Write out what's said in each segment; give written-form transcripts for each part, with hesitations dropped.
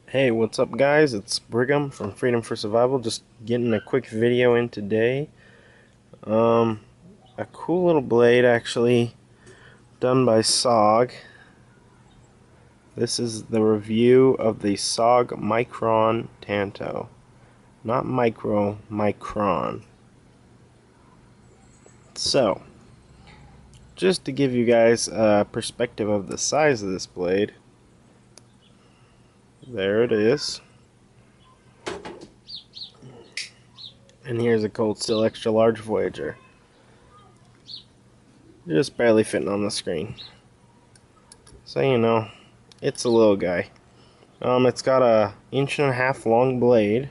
Hey, what's up guys? It's Brigham from Freedom for Survival, just getting a quick video in today. A cool little blade actually done by SOG. This is the review of the SOG micron tanto. Not micro, micron. So, just to give you guys a perspective of the size of this blade. There it is. And here's a Cold Steel Extra Large Voyager. Just barely fitting on the screen. So you know, it's a little guy. It's got a 1.5 inch long blade,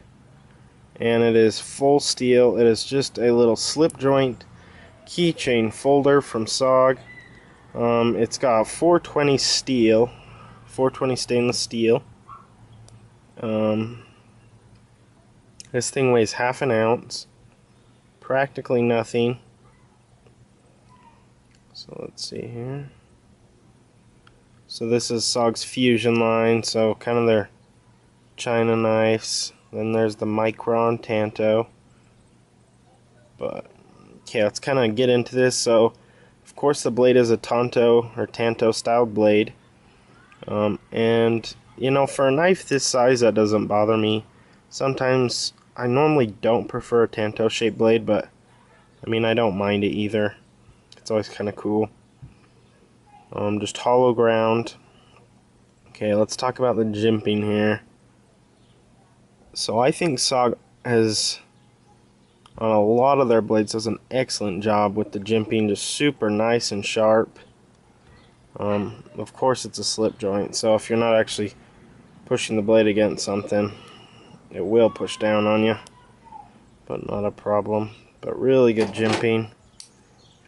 and it is full steel. It is just a little slip joint keychain folder from SOG. It's got 420 steel, 420 stainless steel. This thing weighs 1/2 ounce, practically nothing. So let's see here. So this is SOG's Fusion line, so kind of their China knives. Then there's the micron tanto. But okay, let's kind of get into this. So of course the blade is a tanto or tanto style blade. And you know, for a knife this size, that doesn't bother me. Sometimes I normally don't prefer a tanto shaped blade, but I mean, I don't mind it either. It's always kind of cool. Just hollow ground. Okay, let's talk about the jimping here. So I think SOG has, on a lot of their blades, does an excellent job with the jimping, just super nice and sharp. Of course it's a slip joint, so if you're not actually pushing the blade against something, it will push down on you, but not a problem. But really good jimping.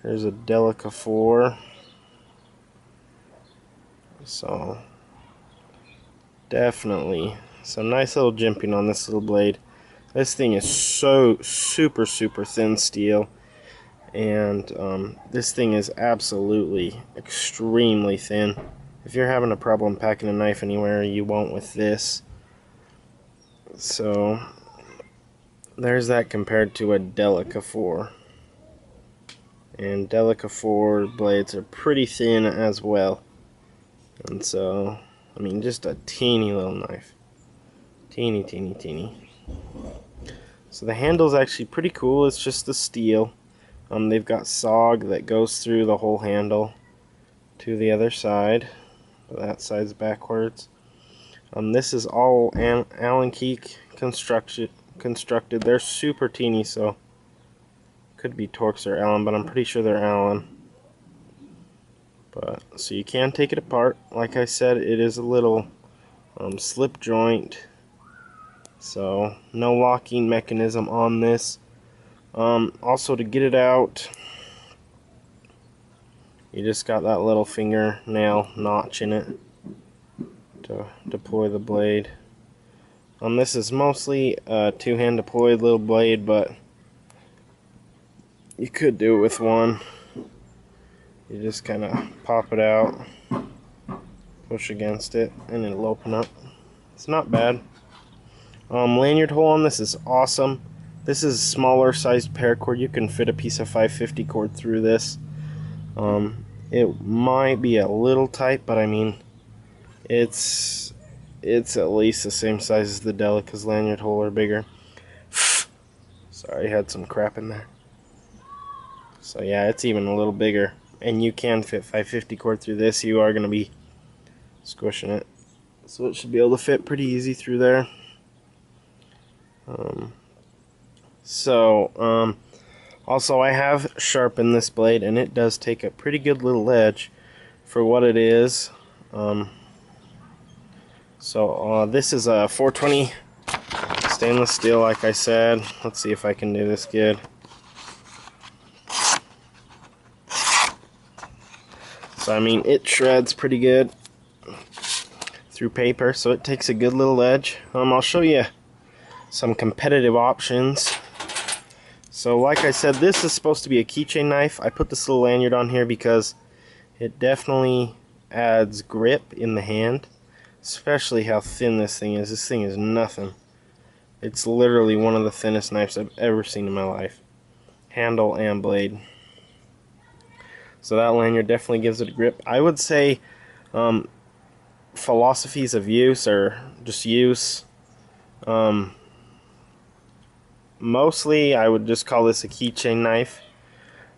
Here's a Delica 4. So definitely some nice little jimping on this little blade. This thing is so super thin steel, and this thing is absolutely extremely thin. If you're having a problem packing a knife anywhere, you won't with this. So there's that compared to a Delica 4. And Delica 4 blades are pretty thin as well. And so, I mean, just a teeny little knife. Teeny. So the handle's actually pretty cool. It's just the steel. They've got SOG that goes through the whole handle to the other side. That side's backwards. This is all Allen key constructed. They're super teeny, so could be Torx or Allen, but I'm pretty sure they're Allen. But so you can take it apart. Like I said, it is a little slip joint, so no locking mechanism on this. Also, to get it out, you just got that little fingernail notch in it to deploy the blade. This is mostly a two-hand deployed little blade, but you could do it with one. You just kind of pop it out, push against it, and it'll open up. It's not bad. Lanyard hole on this is awesome. This is a smaller sized paracord. You can fit a piece of 550 cord through this. It might be a little tight, but I mean, it's at least the same size as the Delica's lanyard hole or bigger. Sorry, I had some crap in there. So yeah, it's even a little bigger. And you can fit 550 cord through this. You are going to be squishing it. So it should be able to fit pretty easy through there. Also I have sharpened this blade, and it does take a pretty good little edge for what it is. This is a 420 stainless steel, like I said. Let's see if I can do this good. So I mean, it shreds pretty good through paper, so it takes a good little edge. I'll show you some competitive options. So like I said, this is supposed to be a keychain knife. I put this little lanyard on here because it definitely adds grip in the hand. Especially how thin this thing is. This thing is nothing. It's literally one of the thinnest knives I've ever seen in my life. Handle and blade. So that lanyard definitely gives it a grip. I would say philosophies of use, or just use, mostly I would just call this a keychain knife.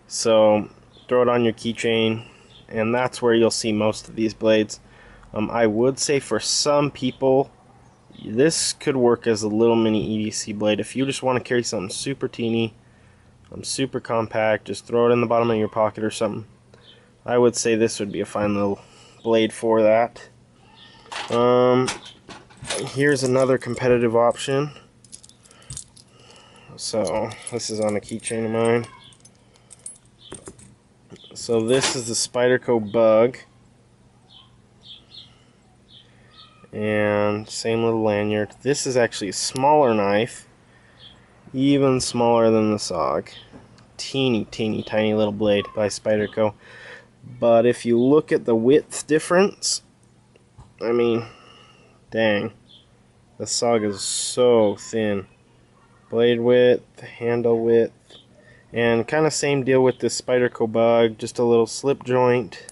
So throw it on your keychain, and that's where you'll see most of these blades. I would say for some people, this could work as a little mini EDC blade. If you just want to carry something super teeny, super compact, just throw it in the bottom of your pocket or something, I would say this would be a fine little blade for that. Here's another competitive option. So this is on a keychain of mine. So this is the Spyderco Bug, and same little lanyard. This is actually a smaller knife, even smaller than the SOG. Teeny tiny little blade by Spyderco. But if you look at the width difference, I mean, dang, the SOG is so thin. Blade width, handle width, and kind of same deal with this Spyderco Bug, just a little slip joint,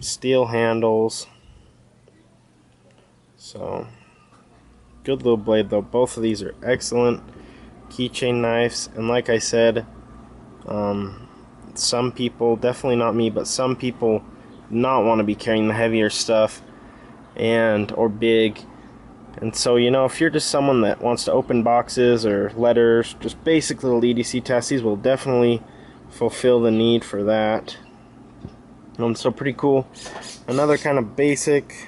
steel handles. So, good little blade though. Both of these are excellent keychain knives, and like I said, some people, definitely not me, but some people not want to be carrying the heavier stuff or big. And so, you know, if you're just someone that wants to open boxes or letters, just basic little EDC tasks, these will definitely fulfill the need for that. So pretty cool. Another kind of basic,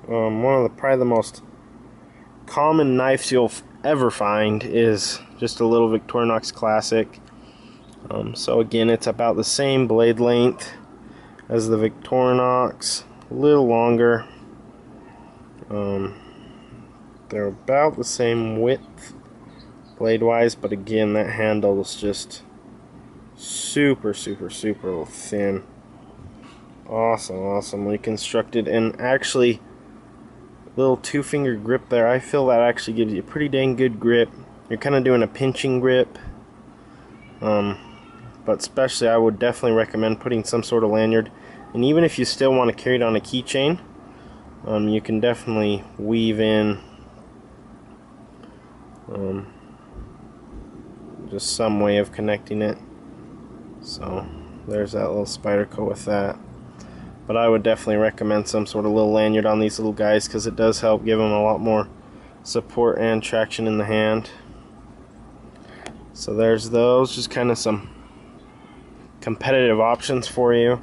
one of probably the most common knives you'll ever find is just a little Victorinox Classic. So again, it's about the same blade length as the Victorinox, a little longer. They're about the same width blade wise, but again, that handle is just super thin. Awesomely constructed, and actually little 2-finger grip there. I feel that actually gives you a pretty dang good grip. You're kind of doing a pinching grip, but especially I would definitely recommend putting some sort of lanyard. And even if you still want to carry it on a keychain, you can definitely weave in just some way of connecting it. So there's that little Spyderco with that. But I would definitely recommend some sort of little lanyard on these little guys, because it does help give them a lot more support and traction in the hand. So there's those, just kind of some competitive options for you.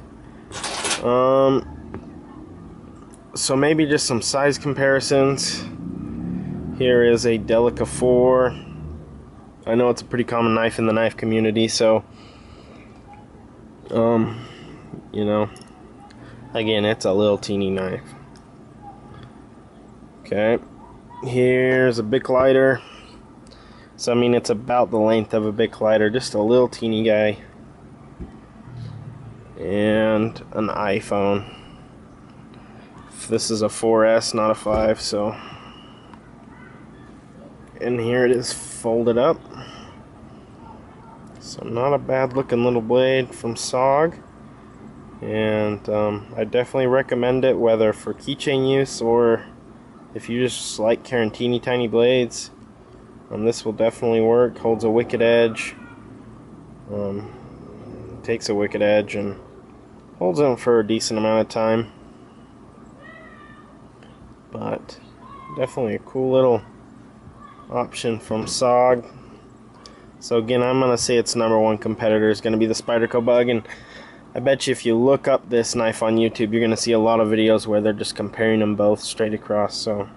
So maybe just some size comparisons. Here is a Delica 4. I know it's a pretty common knife in the knife community, so you know, again, it's a little teeny knife. Okay, here's a Bic lighter. So I mean, it's about the length of a Bic lighter, just a little teeny guy. And an iPhone. This is a 4S, not a 5, so. And here it is folded up. So not a bad looking little blade from SOG. And I definitely recommend it, whether for keychain use or if you just like carrying teeny tiny blades. This will definitely work. Holds a wicked edge. Takes a wicked edge and holds them for a decent amount of time. But definitely a cool little option from SOG. So again, I'm going to say its #1 competitor is going to be the Spyderco Bug, and I bet you if you look up this knife on YouTube, you're going to see a lot of videos where they're just comparing them both straight across. So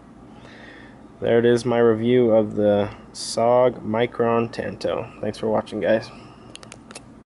there it is, my review of the SOG Micron Tanto. Thanks for watching, guys.